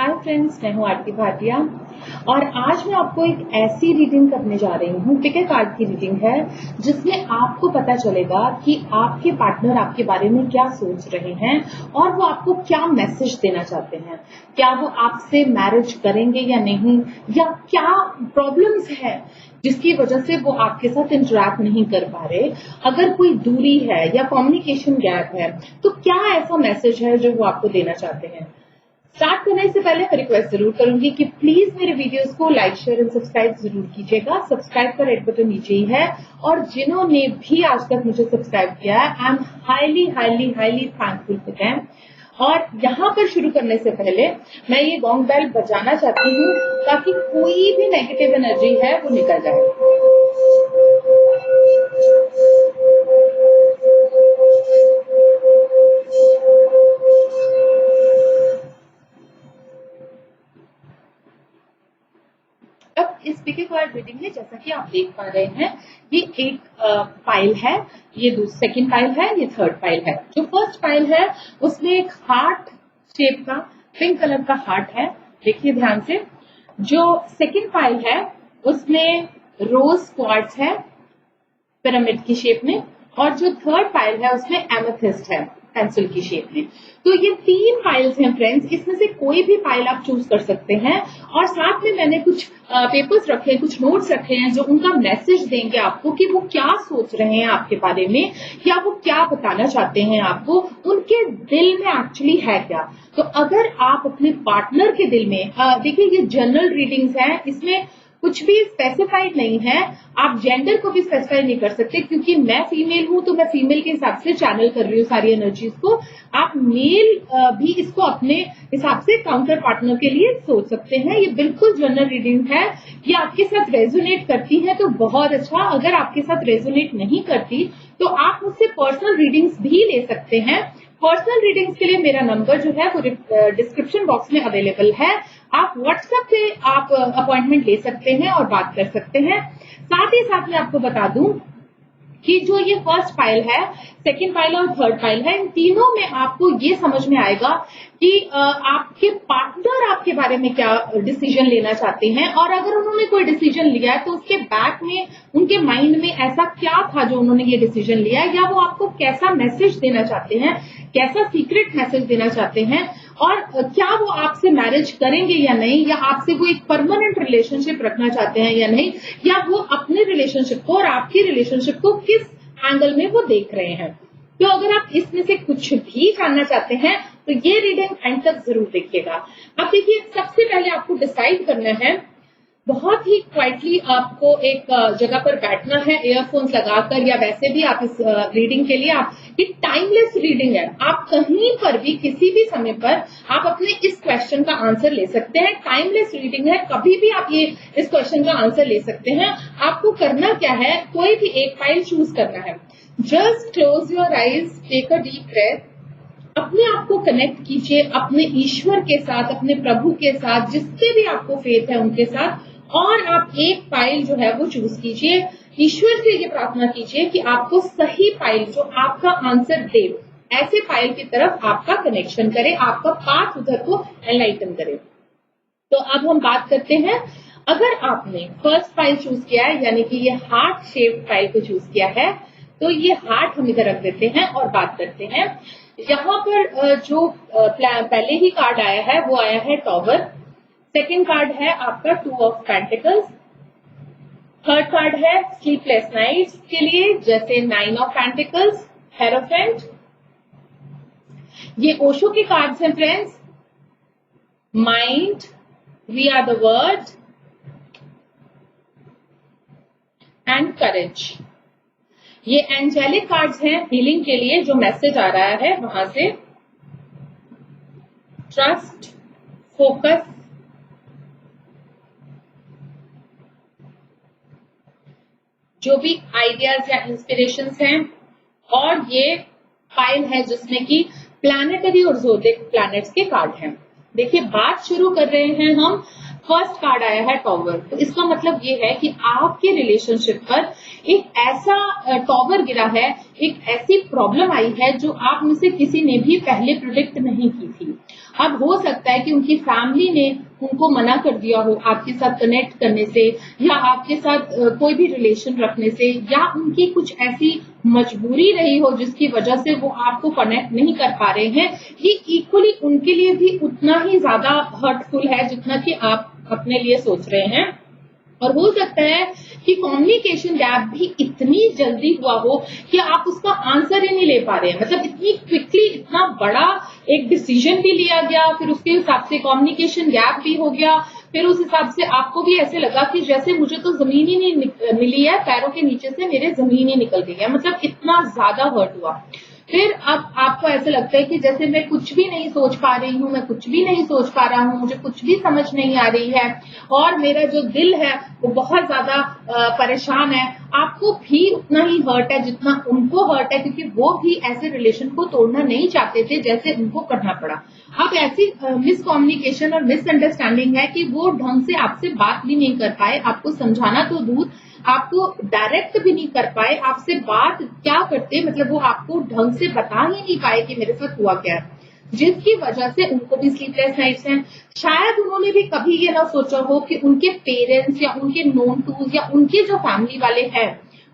Hi friends, मैं हूँ आरती भाटिया और आज मैं आपको एक ऐसी रीडिंग करने जा रही हूँ। पिक ए कार्ड की रीडिंग है जिसमें आपको पता चलेगा कि आपके पार्टनर आपके बारे में क्या सोच रहे हैं और वो आपको क्या मैसेज देना चाहते हैं। क्या वो आपसे मैरिज करेंगे या नहीं, या क्या प्रॉब्लम्स है जिसकी वजह से वो आपके साथ इंटरेक्ट नहीं कर पा रहे। अगर कोई दूरी है या कम्युनिकेशन गैप है तो क्या ऐसा मैसेज है जो वो आपको देना चाहते हैं। स्टार्ट करने से पहले मैं रिक्वेस्ट जरूर करूंगी कि प्लीज मेरे वीडियोस को लाइक, शेयर एंड सब्सक्राइब जरूर कीजिएगा। सब्सक्राइब का रेड बटन नीचे ही है और जिन्होंने भी आज तक मुझे सब्सक्राइब किया है, I am highly highly highly thankful for them. और यहाँ पर शुरू करने से पहले मैं ये गॉन्ग बेल बजाना चाहती हूँ ताकि कोई भी नेगेटिव एनर्जी है वो निकल जाए। अब इस पिक ए कार्ड रीडिंग में जैसा कि आप देख पा रहे हैं, ये एक पाइल है, ये सेकंड पाइल है, ये थर्ड पाइल है। जो फर्स्ट पाइल है उसमें एक हार्ट शेप का पिंक कलर का हार्ट है, देखिए ध्यान से। जो सेकंड पाइल है उसमें रोज क्वार्ट्ज है पिरामिड की शेप में, और जो थर्ड पाइल है उसमें एमेथिस्ट है पेंसिल की शेप में। तो ये तीन पाइल्स हैं फ्रेंड्स, इसमें से कोई भी पाइल आप चूज कर सकते हैं। और साथ में मैंने कुछ पेपर्स रखे हैं, कुछ नोट्स रखे हैं जो उनका मैसेज देंगे आपको कि वो क्या सोच रहे हैं आपके बारे में, या वो क्या बताना चाहते हैं आपको, उनके दिल में एक्चुअली है क्या। तो अगर आप अपने पार्टनर के दिल में, देखिए ये जनरल रीडिंग्स हैं, इसमें कुछ भी स्पेसिफाइड नहीं है, आप जेंडर को भी स्पेसिफाई नहीं कर सकते, क्योंकि मैं फीमेल हूं तो मैं फीमेल के हिसाब से चैनल कर रही हूँ सारी एनर्जीज को। आप मेल भी इसको अपने हिसाब से काउंटर पार्टनर के लिए सोच सकते हैं। ये बिल्कुल जनरल रीडिंग है। ये आपके साथ रेजोनेट करती है तो बहुत अच्छा, अगर आपके साथ रेजोनेट नहीं करती तो आप मुझसे पर्सनल रीडिंग्स भी ले सकते हैं। पर्सनल रीडिंग्स के लिए मेरा नंबर जो है वो डिस्क्रिप्शन बॉक्स में अवेलेबल है। आप व्हाट्सएप पे आप अपॉइंटमेंट ले सकते हैं और बात कर सकते हैं। साथ ही साथ मैं आपको बता दूं कि जो ये फर्स्ट फाइल है, सेकंड फाइल और थर्ड फाइल है, इन तीनों में आपको ये समझ में आएगा कि आपके पार्टनर आपके बारे में क्या डिसीजन लेना चाहते हैं, और अगर उन्होंने कोई डिसीजन लिया है तो उसके बैक में उनके माइंड में ऐसा क्या था जो उन्होंने ये डिसीजन लिया है, या वो आपको कैसा मैसेज देना चाहते हैं, कैसा सीक्रेट मैसेज देना चाहते हैं, और क्या वो आपसे मैरिज करेंगे या नहीं, या आपसे वो एक परमानेंट रिलेशनशिप रखना चाहते हैं या नहीं, या वो अपने रिलेशनशिप को और आपकी रिलेशनशिप को किस एंगल में वो देख रहे हैं। तो अगर आप इसमें से कुछ भी जानना चाहते हैं तो ये रीडिंग एंड तक जरूर देखिएगा। अब देखिए, सबसे पहले आपको डिसाइड करना है, बहुत ही क्वाइटली आपको एक जगह पर बैठना है ईयरफोन्स लगाकर, या वैसे भी आप इस रीडिंग के लिए आप, ये टाइमलेस रीडिंग है, आप कहीं पर भी किसी भी समय पर आप अपने इस क्वेश्चन का आंसर ले सकते हैं। टाइमलेस रीडिंग है, कभी भी आप ये इस क्वेश्चन का आंसर ले सकते हैं। आपको करना क्या है, कोई भी एक फाइल चूज करना है। Just close your eyes, take a deep breath, अपने आप को कनेक्ट कीजिए अपने ईश्वर के साथ, अपने प्रभु के साथ, जिसके भी आपको फेथ है उनके साथ, और आप एक फाइल जो है वो चूज कीजिए। ईश्वर से ये प्रार्थना कीजिए कि आपको सही फाइल जो आपका आंसर दे, ऐसे फाइल की तरफ आपका कनेक्शन करे, आपका पाथ उधर को एनलाइटन करे। तो अब हम बात करते हैं, अगर आपने फर्स्ट फाइल चूज किया है, यानी कि ये हार्ट शेप फाइल को चूज किया है, तो ये हार्ट हम इधर रख देते हैं और बात करते हैं। यहाँ पर जो पहले ही कार्ड आया है वो आया है टॉवर, सेकंड कार्ड है आपका 2 ऑफ पेंटिकल्स, थर्ड कार्ड है स्लीपलेस नाइट्स के लिए, जैसे 9 ऑफ पेंटिकल्स, हेरोफेंट। ये ओशो के कार्ड्स हैं friends, mind, we are the word and courage. ये एंजेलिक कार्ड्स हैं हीलिंग के लिए, जो मैसेज आ रहा है वहां से, ट्रस्ट, फोकस, जो भी आइडियाज या इंस्पिरेशंस हैं। और ये फाइल है जिसमें कि प्लैनेटरी और ज़ोडिएक प्लैनेट्स के कार्ड हैं। देखिए, बात शुरू कर रहे हैं हम, फर्स्ट कार्ड आया है टॉवर, तो इसका मतलब ये है कि आपके रिलेशनशिप पर एक ऐसा टॉवर गिरा है, एक ऐसी प्रॉब्लम आई है जो आप में से किसी ने भी पहले प्रिडिक्ट नहीं की थी। अब हो सकता है कि उनकी फैमिली ने उनको मना कर दिया हो आपके साथ कनेक्ट करने से, या आपके साथ कोई भी रिलेशन रखने से, या उनकी कुछ ऐसी मजबूरी रही हो जिसकी वजह से वो आपको कनेक्ट नहीं कर पा रहे हैं। ये इक्वली उनके लिए भी उतना ही ज्यादा हर्टफुल है जितना कि आप अपने लिए सोच रहे हैं। और हो सकता है कि कम्युनिकेशन गैप भी इतनी जल्दी हुआ हो कि आप उसका आंसर ही नहीं ले पा रहे हैं। मतलब इतनी क्विकली इतना बड़ा एक डिसीजन भी लिया गया, फिर उसके हिसाब से कम्युनिकेशन गैप भी हो गया, फिर उस हिसाब से आपको भी ऐसे लगा कि जैसे मुझे तो जमीन ही नहीं मिली है, पैरों के नीचे से मेरे जमीन ही निकल गई है। मतलब इतना ज्यादा हर्ट हुआ। फिर अब आपको ऐसे लगता है कि जैसे मैं कुछ भी नहीं सोच पा रही हूँ, मैं कुछ भी नहीं सोच पा रहा हूँ, मुझे कुछ भी समझ नहीं आ रही है, और मेरा जो दिल है वो बहुत ज्यादा परेशान है। आपको भी उतना ही हर्ट है जितना उनको हर्ट है, क्योंकि वो भी ऐसे रिलेशन को तोड़ना नहीं चाहते थे जैसे उनको करना पड़ा। अब ऐसी मिसकम्युनिकेशन और मिसअंडरस्टैंडिंग है कि वो ढंग से आपसे बात भी नहीं कर पाए, आपको समझाना तो दूर, आपको डायरेक्ट भी नहीं कर पाए, आपसे बात क्या करते, मतलब वो आपको ढंग से बता ही नहीं पाए कि मेरे साथ हुआ क्या है, जिसकी वजह से उनको भी स्लीपलेस नाइट्स हैं। शायद उन्होंने भी कभी ये ना सोचा हो कि उनके पेरेंट्स या उनके नोन टूज या उनके जो फैमिली वाले हैं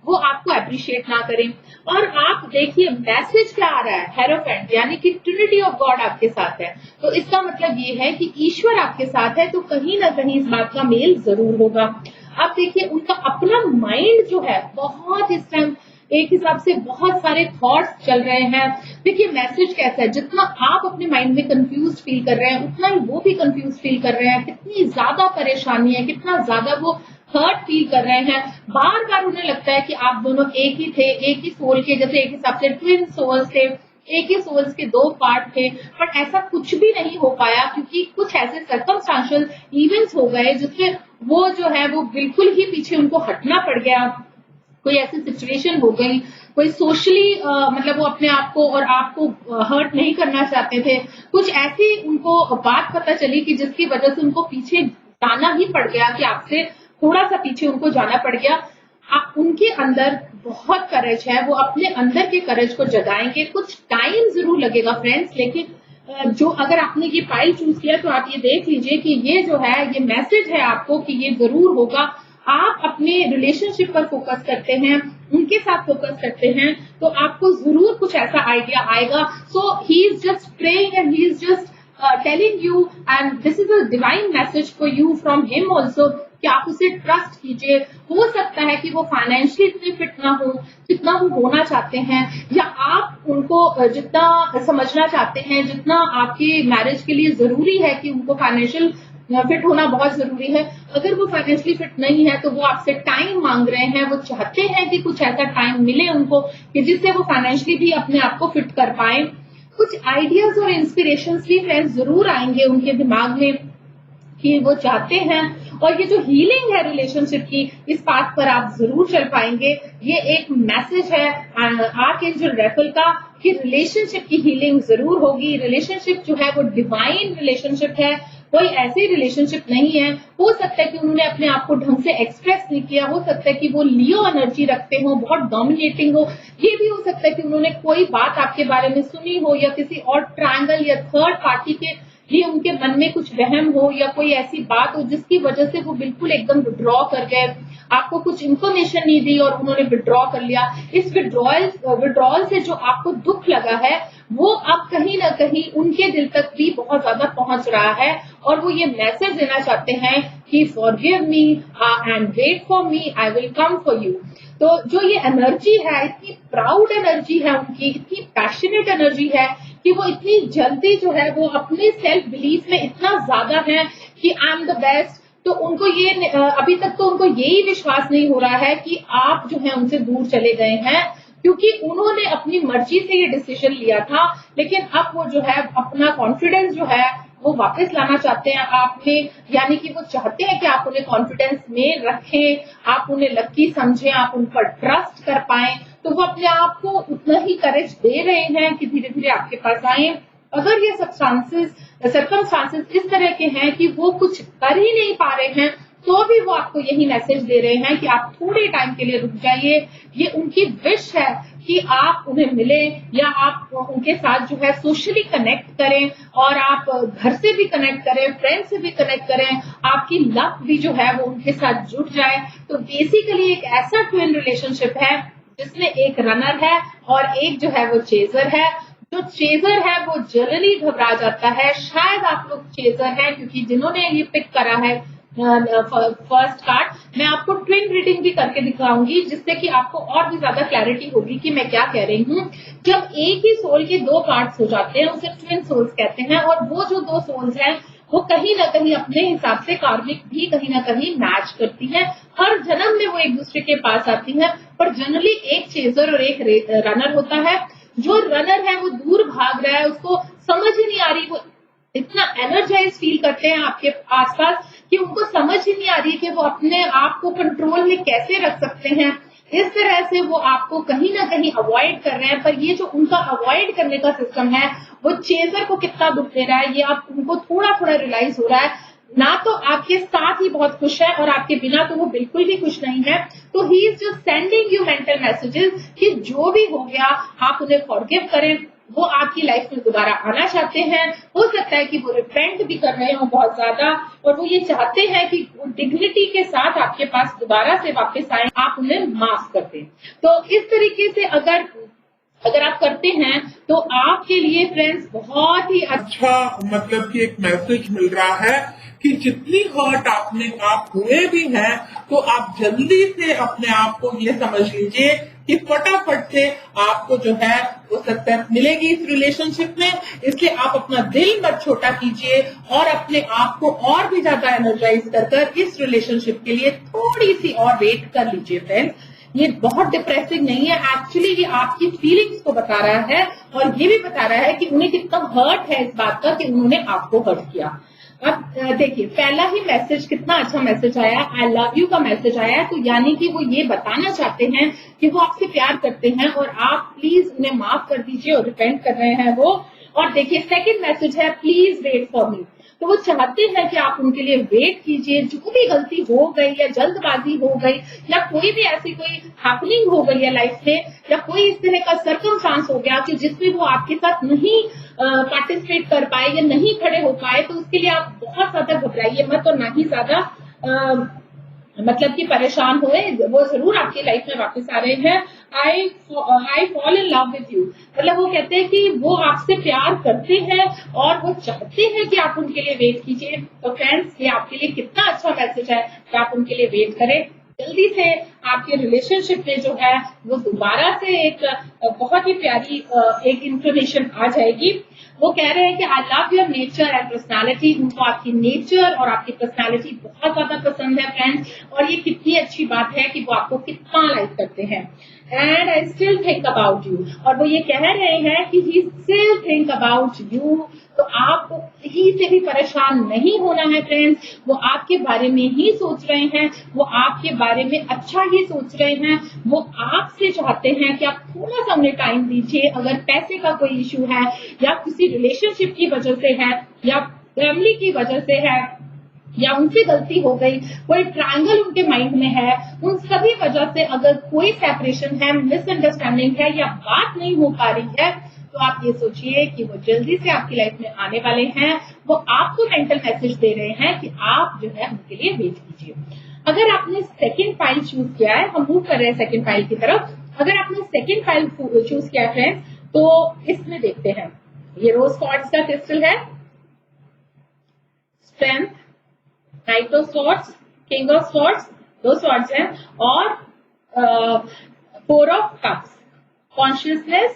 वो आपको अप्रिशिएट ना करें। और आप देखिए मैसेज क्या आ रहा है, हेरोफेंट, यानी कि ट्रिनिटी ऑफ गॉड आपके साथ है, तो इसका मतलब ये है कि ईश्वर आपके साथ है, तो कहीं ना कहीं इस बात का मेल जरूर होगा। अब देखिए उनका अपना माइंड जो है बहुत इस टाइम एक हिसाब से बहुत सारे थॉट्स चल रहे हैं। देखिए मैसेज कैसा है, जितना आप अपने माइंड में कंफ्यूज फील कर रहे हैं उतना ही वो भी कंफ्यूज फील कर रहे हैं, कितनी ज्यादा परेशानी है, कितना ज्यादा वो हर्ट फील कर रहे हैं। बार बार उन्हें लगता है कि आप दोनों एक ही थे, एक ही सोल के, जैसे एक हिसाब से ट्विन सोल्स थे, एक ही सोल्स के दो पार्ट थे, बट ऐसा कुछ भी नहीं हो पाया क्योंकि कुछ ऐसे सर्कमस्टांशियल इवेंट्स हो गए जिससे वो जो है वो बिल्कुल ही पीछे उनको हटना पड़ गया। कोई ऐसी सिचुएशन हो गई, कोई सोशली मतलब वो अपने आप को और आपको हर्ट नहीं करना चाहते थे, कुछ ऐसी उनको बात पता चली कि जिसकी वजह से उनको पीछे जाना ही पड़ गया, कि आपसे थोड़ा सा पीछे उनको जाना पड़ गया। उनके अंदर बहुत करेज है, वो अपने अंदर के करेज को जगाएंगे। कुछ टाइम जरूर लगेगा फ्रेंड्स, लेकिन जो अगर आपने ये फाइल चूज किया तो आप ये देख लीजिए कि ये जो है ये मैसेज है आपको कि ये जरूर होगा। आप अपने रिलेशनशिप पर फोकस करते हैं, उनके साथ फोकस करते हैं, तो आपको जरूर कुछ ऐसा आइडिया आएगा। So he is just praying and he is just telling you, and this is a divine message for you from him also, कि आप उसे ट्रस्ट कीजिए। हो सकता है कि वो फाइनेंशियली इतने फिट ना हो जितना वो होना चाहते हैं, या आप उनको जितना समझना चाहते हैं, जितना आपके मैरिज के लिए जरूरी है कि उनको फाइनेंशियल फिट होना बहुत जरूरी है, अगर वो फाइनेंशियली फिट नहीं है तो वो आपसे टाइम मांग रहे हैं। वो चाहते हैं कि कुछ ऐसा टाइम मिले उनको कि जिससे वो फाइनेंशियली भी अपने आप को फिट कर पाए। कुछ आइडियाज और इंस्पिरेशंस भी फ्रेंड्स जरूर आएंगे उनके दिमाग में कि वो चाहते हैं, और ये जो हीलिंग है रिलेशनशिप की, इस बात पर आप जरूर चल पाएंगे। ये एक मैसेज है आर्कएंजल रैफेल का कि रिलेशनशिप की हीलिंग जरूर होगी। रिलेशनशिप जो है वो डिवाइन रिलेशनशिप है, कोई ऐसी रिलेशनशिप नहीं है। हो सकता है कि उन्होंने अपने आप को ढंग से एक्सप्रेस नहीं किया, हो सकता है कि वो लियो एनर्जी रखते हो, बहुत डोमिनेटिंग हो, ये भी हो सकता है कि उन्होंने कोई बात आपके बारे में सुनी हो, या किसी और ट्रायंगल या थर्ड पार्टी के लिए उनके मन में कुछ वहम हो, या कोई ऐसी बात हो जिसकी वजह से वो बिल्कुल एकदम विड्रॉ कर गए, आपको कुछ इन्फॉर्मेशन नहीं दी और उन्होंने विड्रॉ कर लिया। इस विड्रॉल से जो आपको दुख लगा है वो अब कहीं ना कहीं उनके दिल तक भी बहुत ज्यादा पहुंच रहा है, और वो ये मैसेज देना चाहते हैं कि forgive me and wait for me, I will come for you. तो जो ये एनर्जी है, इतनी प्राउड एनर्जी है उनकी, इतनी पैशनेट एनर्जी है कि वो इतनी जल्दी जो है वो अपने सेल्फ बिलीफ में इतना ज्यादा है कि आई एम द बेस्ट। तो उनको ये अभी तक तो उनको यही विश्वास नहीं हो रहा है कि आप जो है उनसे दूर चले गए हैं, क्योंकि उन्होंने अपनी मर्जी से ये डिसीजन लिया था। लेकिन अब वो जो है अपना कॉन्फिडेंस जो है वो वापस लाना चाहते हैं आप में, यानी कि वो चाहते हैं कि आप उन्हें कॉन्फिडेंस में रखें, आप उन्हें लकी समझें, आप उन पर ट्रस्ट कर पाए। तो वो अपने आप को उतना ही करेज दे रहे हैं कि धीरे धीरे आपके पास आए। अगर ये सर्कमस्टांसेस इस तरह के हैं कि वो कुछ कर ही नहीं पा रहे हैं, तो भी वो आपको यही मैसेज दे रहे हैं कि आप थोड़े टाइम के लिए रुक जाइए। ये उनकी विश है कि आप उन्हें मिलें या आप उनके साथ जो है सोशली कनेक्ट करें और आप घर से भी कनेक्ट करें, फ्रेंड से भी कनेक्ट करें, आपकी लक भी जो है वो उनके साथ जुड़ जाए। तो बेसिकली एक ऐसा ट्विन रिलेशनशिप है जिसमें एक रनर है और एक जो है वो चेजर है। जो चेजर है वो जनरली घबरा जाता है। शायद आप लोग चेजर हैं क्योंकि जिन्होंने ये पिक करा है फर्स्ट कार्ड, मैं आपको ट्विन रीडिंग भी करके दिखाऊंगी जिससे कि आपको और भी ज्यादा क्लैरिटी होगी कि मैं क्या कह रही हूँ। जब एक ही सोल के दो पार्ट्स हो जाते हैं उसे ट्विन सोल्स कहते हैं और वो जो दो सोल्स हैं वो कहीं ना कहीं अपने हिसाब से कार्मिक भी कहीं ना कहीं मैच करती हैं। हर जन्म में वो एक दूसरे के पास आती हैं, पर जनरली एक चेजर और एक रनर होता है। जो रनर है वो दूर भाग रहा है, उसको समझ ही नहीं आ रही, वो इतना एनर्जाइज फील करते हैं आपके आसपास कि उनको समझ ही नहीं आ रही कि वो अपने आप को कंट्रोल में कैसे रख सकते हैं। इस तरह से वो आपको कहीं ना कहीं अवॉइड कर रहे हैं, पर ये जो उनका अवॉइड करने का सिस्टम है वो चेजर को कितना दुख दे रहा है ये आप उनको थोड़ा थोड़ा रियलाइज हो रहा है। ना तो आपके साथ ही बहुत खुश है और आपके बिना तो वो बिल्कुल भी खुश नहीं है। तो ही is just sending you mental messages कि जो भी हो गया आप उन्हें फॉरगिव करें। वो आपकी लाइफ में दोबारा आना चाहते हैं। हो सकता है कि वो रिपेंट भी कर रहे हो बहुत ज्यादा और वो ये चाहते हैं कि डिग्निटी के साथ आपके पास दोबारा से वापस आए, आप उन्हें माफ कर दें। तो इस तरीके से अगर आप करते हैं तो आपके लिए फ्रेंड्स बहुत ही अच्छा मतलब कि एक मैसेज मिल रहा है कि जितनी हर्ट आप हुए भी हैं तो आप जल्दी से अपने आप को ये समझ लीजिए कि फटाफट से आपको जो है वो सक्सेस मिलेगी इस रिलेशनशिप में। इसलिए आप अपना दिल मत छोटा कीजिए और अपने आप को और भी ज्यादा एनर्जाइज कर इस रिलेशनशिप के लिए थोड़ी सी और वेट कर लीजिए फ्रेंड्स। ये बहुत डिप्रेसिंग नहीं है, एक्चुअली ये आपकी फीलिंग्स को बता रहा है और ये भी बता रहा है कि उन्हें कितना हर्ट है इस बात का कि उन्होंने आपको हर्ट किया। अब देखिए पहला ही मैसेज कितना अच्छा मैसेज आया, आई लव यू का मैसेज आया। तो यानी कि वो ये बताना चाहते हैं कि वो आपसे प्यार करते हैं और आप प्लीज उन्हें माफ कर दीजिए और रिपेंट कर रहे हैं वो। और देखिए सेकंड मैसेज है प्लीज वेट फॉर मी। तो वो चाहते हैं कि आप उनके लिए वेट कीजिए। जो भी गलती हो गई या जल्दबाजी हो गई या कोई भी ऐसी कोई हैपनिंग हो गई है लाइफ में या कोई इस तरह का सर्कमस्टांस हो गया कि जिसमें वो आपके साथ नहीं पार्टिसिपेट कर पाए या नहीं खड़े हो पाए, तो उसके लिए आप बहुत ज्यादा घबराइए मत और ना ही ज्यादा मतलब कि परेशान हुए। वो जरूर आपकी लाइफ में वापस आ रहे हैं। I fall in love with you, मतलब वो कहते हैं कि वो आपसे प्यार करते हैं और वो चाहते हैं कि आप उनके लिए वेट कीजिए। तो फ्रेंड्स ये आपके लिए कितना अच्छा मैसेज है कि आप उनके लिए वेट करें। जल्दी से आपके रिलेशनशिप में जो है वो दोबारा से एक बहुत ही प्यारी एक इंफॉर्मेशन आ जाएगी। वो कह रहे हैं कि I love your nature and personality. उनको आपकी नेचर और आपकी पर्सनालिटी बहुत ज्यादा पसंद है फ्रेंड्स। और ये कितनी अच्छी बात है कि वो आपको कितना लाइक करते हैं। And I still think about you, और वो ये कह रहे हैं कि he still think about you. तो आपको कहीं से भी परेशान नहीं होना है फ्रेंड्स। वो आपके बारे में ही सोच रहे हैं, वो आपके बारे में अच्छा ही सोच रहे हैं। वो आपसे चाहते हैं कि आप थोड़ा सा उन्हें टाइम दीजिए। अगर पैसे का कोई इश्यू है या किसी रिलेशनशिप की वजह से है या फैमिली की वजह से है या उनसे गलती हो गई, कोई ट्रायंगल उनके माइंड में है, उन सभी वजह से अगर कोई सेपरेशन है, मिसअंडरस्टैंडिंग है या बात नहीं हो पा रही है, तो आप ये सोचिए कि वो जल्दी से आपकी लाइफ में आने वाले हैं। वो आपको मेंटल मैसेज दे रहे हैं कि आप जो है उनके लिए वेट कीजिए। अगर आपने सेकंड फाइल चूज किया है, हम मूव कर रहे हैं सेकंड फाइल की तरफ। अगर आपने सेकंड फाइल चूज किया है फ्रेंड्स, तो इसमें देखते हैं ये रोज क्वार्ट्ज का क्रिस्टल है, strength, night of swords, king of swords, दो स्वॉर्ड्स हैं, और four of cups, consciousness,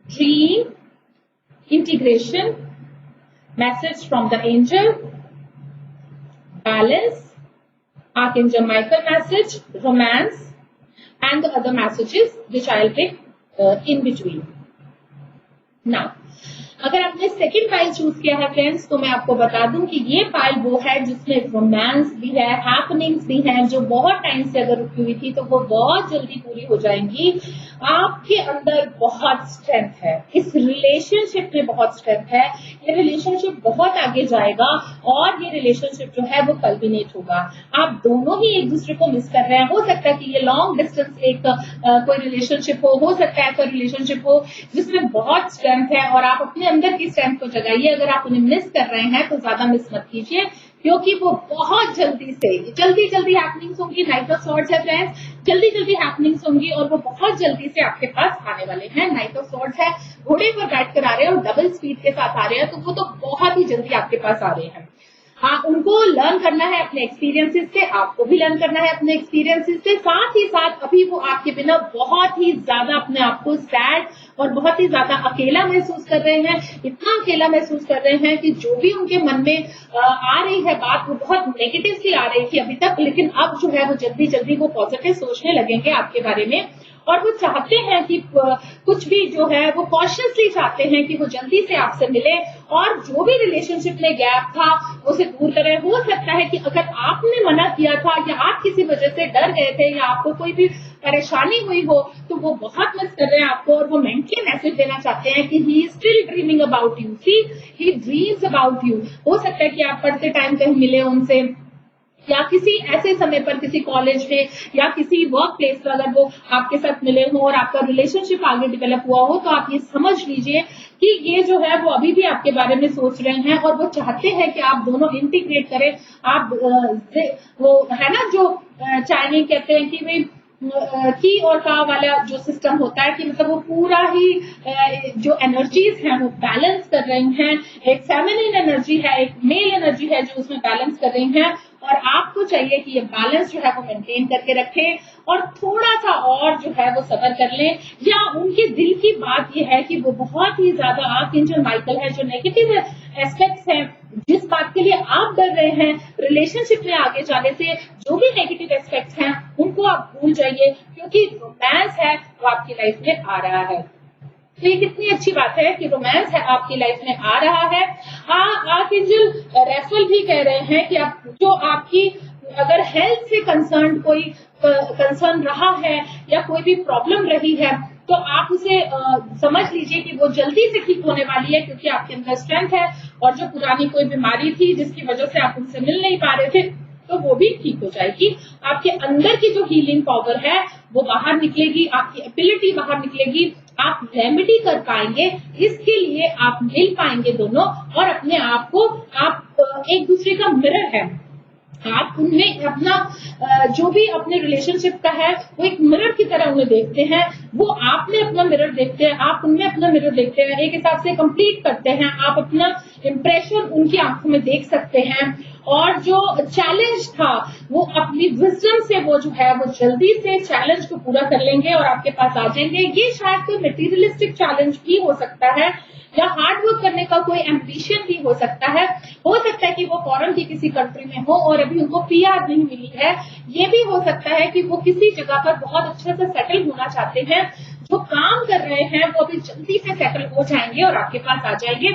dream, integration, message from the angel, balance, Archangel Michael message, romance, and the other messages which I'll pick in between. Now, अगर आपने second file choose किया है friends, तो मैं आपको बता दूं कि ये फाइल वो है जिसमें रोमांस भी है, हैपनिंग्स भी हैं, जो बहुत टाइम से अगर रुकी हुई थी तो वो बहुत जल्दी पूरी हो जाएंगी। आपके अंदर बहुत स्ट्रेंथ है, इस रिलेशनशिप में बहुत स्ट्रेंथ है, ये रिलेशनशिप बहुत आगे जाएगा और ये रिलेशनशिप जो है वो कल्बिनेट होगा। आप दोनों ही एक दूसरे को मिस कर रहे हैं। हो सकता है कि ये लॉन्ग डिस्टेंस एक कोई रिलेशनशिप हो सकता है कोई रिलेशनशिप हो जिसमें बहुत स्ट्रेंथ है और आप अपने अंदर की स्ट्रेंथ को जगाइए। अगर आप उन्हें मिस कर रहे हैं तो ज्यादा मिस मत कीजिए, क्योंकि वो बहुत जल्दी हैपनिंग्स होंगी। नाइट ऑफ सॉर्ड्स है फ्रेंड्स, जल्दी हैपनिंग्स होंगी और वो बहुत जल्दी से आपके पास आने वाले हैं। नाइट ऑफ सॉर्ड्स है, घोड़े पर बैठ कर आ रहे हैं और डबल स्पीड के साथ आ रहे हैं, तो वो तो बहुत ही जल्दी आपके पास आ रहे हैं। हाँ, उनको लर्न करना है अपने एक्सपीरियंसेस से, आपको भी लर्न करना है अपने एक्सपीरियंसेस से। साथ ही साथ अभी वो आपके बिना बहुत ही ज्यादा अपने आप को सैड और बहुत ही ज्यादा अकेला महसूस कर रहे हैं। इतना अकेला महसूस कर रहे हैं कि जो भी उनके मन में आ रही है बात, वो बहुत नेगेटिव सी आ रही थी अभी तक, लेकिन अब जो है वो जल्दी वो पॉजिटिव सोचने लगेंगे आपके बारे में। और वो चाहते हैं कि कुछ भी जो है वो कॉशियसली चाहते हैं कि वो जल्दी से आपसे मिले और जो भी रिलेशनशिप में गैप था उसे दूर करें। हो सकता है कि अगर आपने मना किया था या आप किसी वजह से डर गए थे या आपको कोई भी परेशानी हुई हो, तो वो बहुत मिस कर रहे हैं आपको और वो मेंटली मैसेज देना चाहते हैं कि he still dreaming about you, he dreams about you. हो सकता है कि आप पढ़ते टाइम कहीं मिले उनसे या किसी ऐसे समय पर किसी कॉलेज में या किसी वर्क प्लेस पर अगर वो आपके साथ मिले हो और आपका रिलेशनशिप आगे डेवलप हुआ हो, तो आप ये समझ लीजिए कि ये जो है वो अभी भी आपके बारे में सोच रहे हैं और वो चाहते हैं कि आप दोनों इंटीग्रेट करें। आप वो है ना जो चाइनीज कहते हैं कि भाई की और का वाला जो सिस्टम होता है कि मतलब वो पूरा ही जो एनर्जीज हैं वो बैलेंस कर रही हैं। एक फेमिनिन एनर्जी है, एक मेल एनर्जी है जो उसमें बैलेंस कर रही हैं और आपको चाहिए कि ये बैलेंस जो है वो मेंटेन करके रखें और थोड़ा सा और जो है वो सब्र कर लें। या उनके दिल की बात ये है कि वो बहुत ही ज्यादा आर्कएंजल माइकल है, जो नेगेटिव एस्पेक्ट्स हैं, जिस बात के लिए आप डर रहे हैं रिलेशनशिप में आगे जाने से, जो भी नेगेटिव एस्पेक्ट्स हैं उनको आप भूल जाइए, क्योंकि रोमांस है वो आपकी लाइफ में आ रहा है। तो ये कितनी अच्छी बात है कि रोमांस है आपकी लाइफ में आ रहा है। हाँ, आर्कएंजल रैफेल भी कह रहे हैं कि आप जो आपकी अगर हेल्थ से कंसर्न कोई कंसर्न रहा है या कोई भी प्रॉब्लम रही है, तो आप उसे समझ लीजिए कि वो जल्दी से ठीक होने वाली है, क्योंकि आपके अंदर स्ट्रेंथ है और जो पुरानी कोई बीमारी थी जिसकी वजह से आप उनसे मिल नहीं पा रहे थे, तो वो भी ठीक हो जाएगी। आपके अंदर की जो हीलिंग पावर है वो बाहर निकलेगी, आपकी एबिलिटी बाहर निकलेगी, आप रेमेडी कर पाएंगे। इसके लिए आप मिल पाएंगे दोनों और अपने आप को, आप एक दूसरे का मिरर है, आप उनमें अपना जो भी अपने रिलेशनशिप का है वो एक मिरर की तरह उन्हें देखते हैं, वो आप में अपना मिरर देखते हैं, आप उनमें अपना मिरर देखते हैं, एक हिसाब से कंप्लीट करते हैं। आप अपना इंप्रेशन उनकी आंखों में देख सकते हैं और जो चैलेंज था वो अपनी विजडम से वो जो है वो जल्दी से चैलेंज को पूरा कर लेंगे और आपके पास आ जाएंगे। ये शायद कोई मटेरियलिस्टिक चैलेंज भी हो सकता है या हार्ड वर्क करने का कोई एम्बिशन भी हो सकता है कि वो फॉरेन की किसी कंट्री में हो और अभी उनको पीआर नहीं मिली है। ये भी हो सकता है कि वो किसी जगह पर बहुत अच्छे से सेटल होना चाहते हैं, जो काम कर रहे हैं वो अभी जल्दी से सेटल हो जाएंगे और आपके पास आ जाएंगे।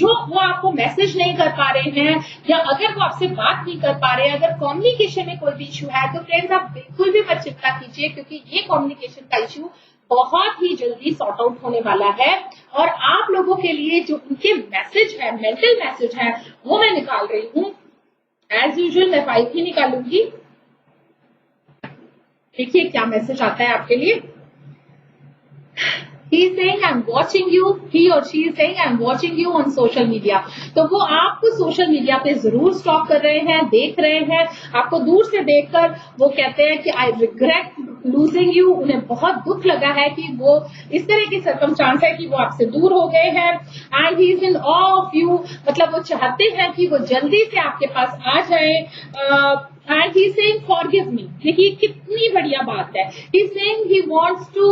जो वो आपको मैसेज नहीं कर पा रहे हैं या अगर वो आपसे बात नहीं कर पा रहे हैं, अगर कम्युनिकेशन में कोई भी इश्यू है, तो फ्रेंड्स आप बिल्कुल भी मत चिंता कीजिए, क्योंकि ये कम्युनिकेशन का इश्यू बहुत ही जल्दी सॉर्ट आउट होने वाला है। और आप लोगों के लिए जो उनके मैसेज है, मेंटल मैसेज है, वो मैं निकाल रही हूँ। एज यूजुअल मैं 5 ही निकालूंगी। देखिए क्या मैसेज आता है आपके लिए। He is saying I'm watching you, he or she is saying I'm watching you on social media। तो वो आपको सोशल मीडिया पे जरूर स्टॉक कर रहे हैं, देख रहे हैं, आपको दूर से देखकर वो कहते हैं कि आई रिग्रेट लूजिंग यू। उन्हें बहुत दुख लगा है कि वो इस तरह की सर्कमस्टांस है कि वो आपसे दूर हो गए हैं। And he is in awe of you, मतलब वो चाहते हैं कि वो जल्दी से आपके पास आ जाए। And he's saying forgive me। देखिए कितनी बढ़िया बात है। He's saying he wants to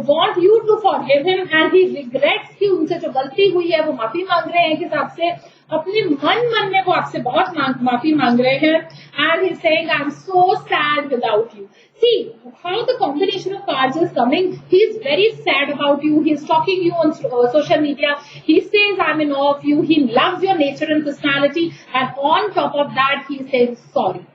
want you to forgive him and he regrets कि उनसे जो गलती हुई है वो माफी मांग रहे हैं एक हिसाब से। अपने मन में वो आपसे बहुत माफी मांग रहे हैं। And he's saying I'm so sad without you। See how the combination of cards is coming। He is very sad about you। He is stalking you on social media। He says I'm in awe of you। He loves your nature and personality। And on top of that he says sorry।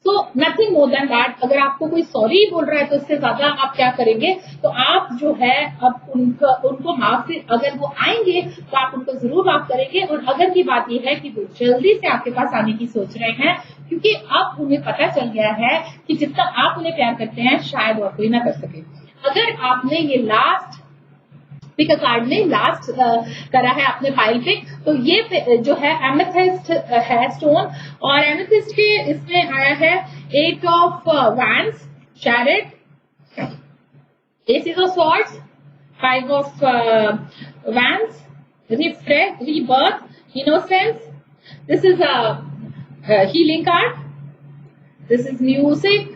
So nothing more than that. अगर आपको कोई sorry बोल रहा है तो इससे ज्यादा आप क्या करेंगे, तो आप जो है अब उनको माफ, अगर वो आएंगे तो आप उनको जरूर माफ करेंगे। और अगर की बात यह है कि वो जल्दी से आपके पास आने की सोच रहे हैं, क्योंकि अब उन्हें पता चल गया है कि जितना आप उन्हें प्यार करते हैं शायद और कोई ना कर सके। अगर आपने ये लास्ट पिक कार्ड में लास्ट करा है अपने पाइल पे, तो ये जो है एमेथिस्ट है स्टोन, और एमेथिस्ट के इसमें आया है 8 of wands, chariot, S of swords, 5 of wands, refresh, rebirth, innocence. This is a healing card, this is music,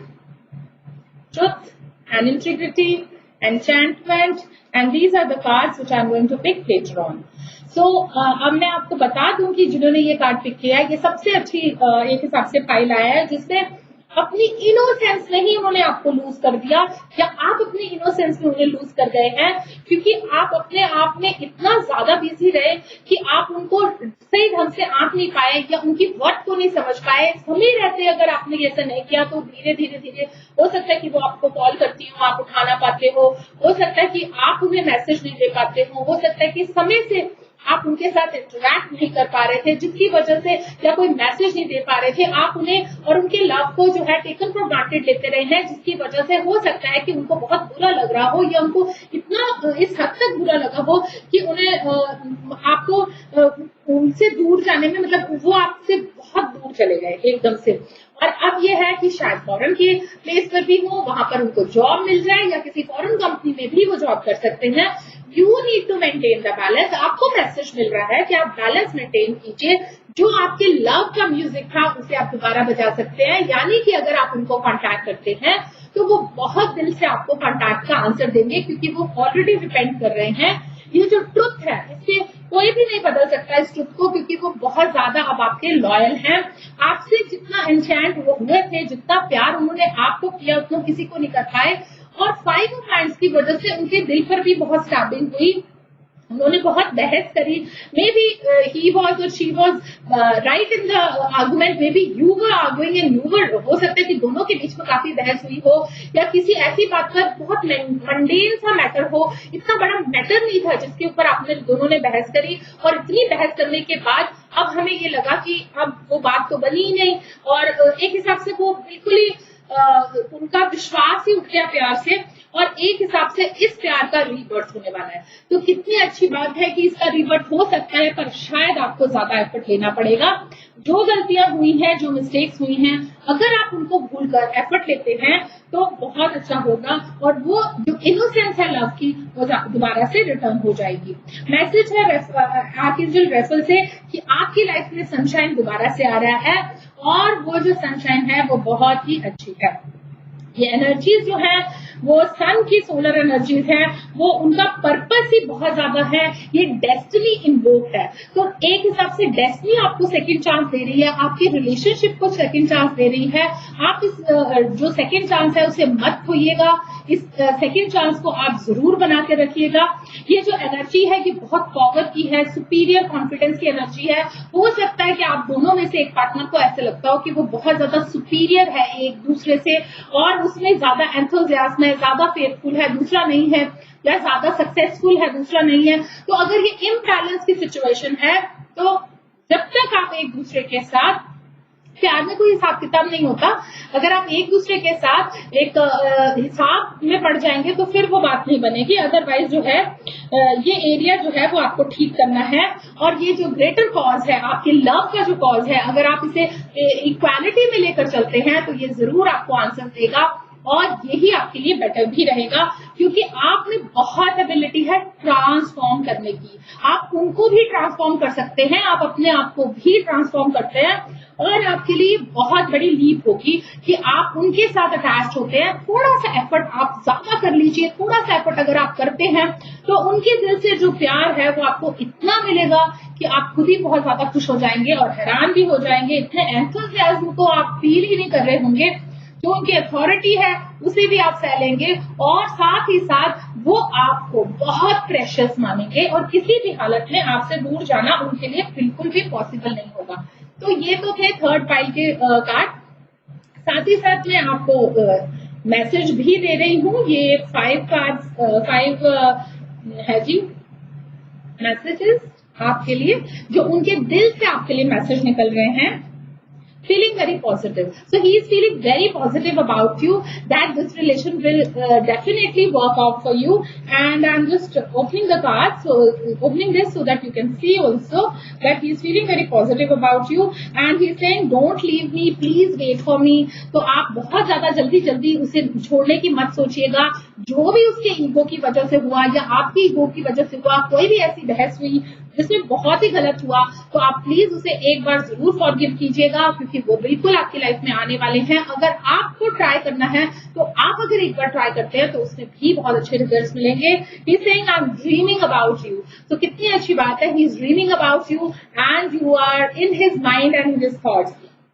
truth and integrity, enchantment, and these are the cards which I'm going to pick later on. So अब मैं आपको बता दूं कि जिन्होंने ये card pick किया है, ये सबसे अच्छी एक हिसाब से फाइल आया है, जिसमें अपनी इनोसेंस में ही उन्होंने आपको लूज कर दिया, या आप अपनी इनोसेंस में उन्हें लूज कर गए हैं, क्योंकि आप अपने आप में इतना ज्यादा बिजी रहे कि आप उनको सही ढंग से आंक नहीं पाए या उनकी वर्ड को नहीं समझ पाए। समय रहते अगर आपने ऐसा नहीं किया तो धीरे धीरे धीरे हो सकता है कि वो आपको कॉल करती हो, आप उठा ना पाते हो सकता है कि आप उन्हें मैसेज नहीं दे पाते हो सकता है कि समय से आप उनके साथ इंटरेक्ट नहीं कर पा रहे थे, जिसकी वजह से, या कोई मैसेज नहीं दे पा रहे थे, आप उन्हें और उनके लव को जो है टेकन फॉर ग्रांटेड लेते रहे हैं, जिसकी वजह से हो सकता है कि उनको बहुत बुरा लग रहा हो, या उनको इतना इस हद तक बुरा लगा हो कि उन्हें आपको उनसे दूर जाने में, मतलब वो आपसे बहुत दूर चले गए एकदम से। और अब ये है कि शायद फॉरेन के प्लेस पर भी हो, वहां पर उनको जॉब मिल जाए, या किसी फॉरेन कंपनी में भी वो जॉब कर सकते हैं। You need to maintain the balance. आपको मैसेज मिल रहा है कि आप बैलेंस मेंटेन कीजिए। जो आपके लव का म्यूजिक था उसे आप दोबारा बजा सकते हैं, यानी कि अगर आप उनको कांटेक्ट करते हैं तो वो बहुत दिल से आपको कांटेक्ट का आंसर देंगे, क्योंकि वो ऑलरेडी डिपेंड कर रहे हैं। ये जो ट्रुथ है, इससे कोई भी नहीं बदल सकता इस ट्रुथ को, क्योंकि वो बहुत ज्यादा अब आपके लॉयल हैं। आपसे जितना एंचेंट वो हुए थे, जितना प्यार उन्होंने आपको किया, उतना किसी को नहीं कर पाए। और 5 ऑफ हैंड्स की वजह से उनके दिल पर भी बहुत स्टैबिंग हुई, उन्होंने बहुत बहस करी। मे बी ही वॉज और she was right in the argument, may be you were arguing and you were, हो सकता है कि दोनों के बीच में काफी बहस हुई हो, या किसी ऐसी बात पर बहुत मंडेन सा मैटर हो, इतना बड़ा मैटर नहीं था जिसके ऊपर आपने दोनों ने बहस करी। और इतनी बहस करने के बाद अब हमें ये लगा कि अब वो बात तो बनी ही नहीं, और एक हिसाब से वो बिल्कुल ही उनका विश्वास ही उठ गया प्यार से, और एक हिसाब से इस प्यार का रीबर्थ होने वाला है। तो कितनी अच्छी बात है कि इसका रीबर्थ हो सकता है, पर शायद आपको ज्यादा एफर्ट लेना पड़ेगा। जो गलतियां हुई हैं, जो मिस्टेक्स हुई हैं, अगर आप उनको भूलकर एफर्ट लेते हैं तो बहुत अच्छा होगा, और वो जो इनोसेंस है लव की, वो दोबारा से रिटर्न हो जाएगी। मैसेज है आर्कएंजल रेफेल से कि आपकी लाइफ में सनशाइन दोबारा से आ रहा है, और वो जो सनशाइन है वो बहुत ही अच्छी है। ये एनर्जीज जो है वो सन की सोलर एनर्जीज है, वो उनका पर्पस ही बहुत ज्यादा है। ये डेस्टिनी इन्वोक्ड है, तो एक हिसाब से डेस्टिनी आपको सेकंड चांस दे रही है, आपके रिलेशनशिप को सेकंड चांस दे रही है। आप इस जो सेकंड चांस है उसे मत खोइएगा, इस सेकंड चांस को आप जरूर बना के रखिएगा। ये जो एनर्जी है ये बहुत पावर की है, सुपीरियर कॉन्फिडेंस की एनर्जी है। हो सकता है कि आप दोनों में से एक पार्टनर को ऐसे लगता हो कि वो बहुत ज्यादा सुपीरियर है एक दूसरे से, और उसमें ज्यादा एंथुसियाज्म है, ज्यादा फेथफुल है, दूसरा नहीं है, या ज्यादा सक्सेसफुल है, दूसरा नहीं है। तो अगर ये इम्बैलेंस की सिचुएशन है, तो जब तक आप एक दूसरे के साथ, प्यार में कोई हिसाब किताब नहीं होता, अगर आप एक दूसरे के साथ एक हिसाब में पड़ जाएंगे तो फिर वो बात नहीं बनेगी। अदरवाइज जो है ये एरिया जो है वो आपको ठीक करना है। और ये जो ग्रेटर कॉज है, आपके लव का जो कॉज है, अगर आप इसे इक्वालिटी में लेकर चलते हैं तो ये जरूर आपको आंसर देगा, और यही आपके लिए बेटर भी रहेगा, क्योंकि आप में बहुत एबिलिटी है ट्रांसफॉर्म करने की। आप उनको भी ट्रांसफॉर्म कर सकते हैं, आप अपने आप को भी ट्रांसफॉर्म करते हैं, और आपके लिए बहुत बड़ी लीप होगी कि आप उनके साथ अटैच होते हैं। थोड़ा सा एफर्ट आप ज्यादा कर लीजिए, थोड़ा सा एफर्ट अगर आप करते हैं तो उनके दिल से जो प्यार है वो आपको इतना मिलेगा कि आप खुद ही बहुत ज्यादा खुश हो जाएंगे और हैरान भी हो जाएंगे। इतने एंथुसियाज्म को आप फील ही नहीं कर रहे होंगे। जो उनकी अथॉरिटी है उसे भी आप सह लेंगे, और साथ ही साथ वो आपको बहुत प्रेशियस मानेंगे, और किसी भी हालत में आपसे दूर जाना उनके लिए बिल्कुल भी पॉसिबल नहीं होगा। तो ये तो थे थर्ड पाइल के कार्ड। साथ ही साथ मैं आपको मैसेज भी दे रही हूँ। ये 5 कार्ड्स 5 है जी मैसेजेस आपके लिए, जो उनके दिल से आपके लिए मैसेज निकल रहे हैं। Feeling very positive. So he is feeling very positive about you, that this relation will definitely work out for you. And I'm just opening the cards, so opening this so that you can see also that he is feeling very positive about you. And he is saying, don't leave me, please wait for me. तो आप बहुत ज्यादा जल्दी उसे छोड़ने की मत सोचिएगा। जो भी उसके ईगो की वजह से हुआ या आपकी ईगो की वजह से हुआ, कोई भी ऐसी बहस हुई जिसमें बहुत ही गलत हुआ, तो आप प्लीज उसे एक बार जरूर फॉरगिव कीजिएगा, क्योंकि वो बिल्कुल आपकी लाइफ में आने वाले हैं। अगर आपको ट्राई करना है तो आप अगर एक बार ट्राई करते हैं तो उसमें भी बहुत अच्छे रिजल्ट्स मिलेंगे। He is saying I am dreaming about you. तो कितनी अच्छी बात है, he is dreaming about you and you are in his mind and in his thoughts.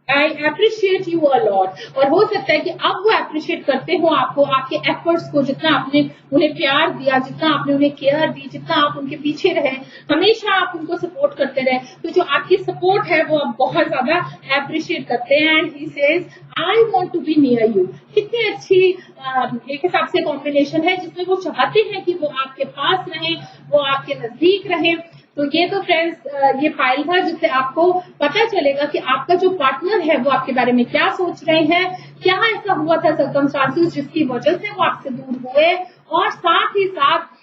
I appreciate you a lot. और हो सकता है कि अब वो अप्रिशिएट करते हो आपको, आपके एफर्ट्स को, जितना आपने उन्हें प्यार दिया, जितना आपने उन्हें केयर दी, जितना आप उनके पीछे रहे, हमेशा आप उनको सपोर्ट करते रहे, तो जो आपकी सपोर्ट है वो आप बहुत ज्यादा अप्रिशिएट करते हैं। And he says I want to be near you. कितनी अच्छी एक हिसाब से कॉम्बिनेशन है, जिसमें वो चाहते हैं कि वो आपके पास रहें, वो आपके नजदीक रहें। तो ये तो फ्रेंड्स ये फाइल था जिससे आपको पता चलेगा कि आपका जो पार्टनर है वो आपके बारे में क्या सोच रहे हैं, क्या ऐसा हुआ था सर्कमस्टांसेस जिसकी वजह से वो आपसे दूर हुए, और साथ ही साथ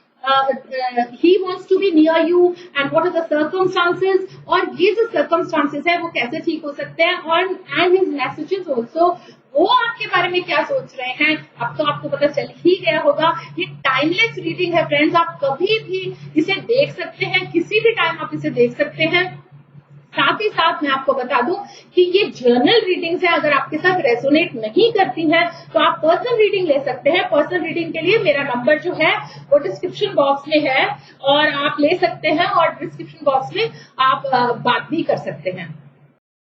he wants to be near you and what are the circumstances, और ये जो circumstances है वो कैसे ठीक हो सकते हैं, और and his messages also, वो आपके बारे में क्या सोच रहे हैं। अब तो आपको पता चल ही गया होगा। ये टाइमलेस रीडिंग है फ्रेंड्स, आप कभी भी इसे देख सकते हैं, किसी भी टाइम आप इसे देख सकते हैं। साथ ही साथ मैं आपको बता दूं कि ये जर्नल रीडिंग्स है, अगर आपके साथ रेजोनेट नहीं करती हैं तो आप पर्सनल रीडिंग ले सकते हैं। पर्सनल रीडिंग के लिए मेरा नंबर जो है वो डिस्क्रिप्शन बॉक्स में है, और आप ले सकते हैं, और डिस्क्रिप्शन बॉक्स में आप बात भी कर सकते हैं।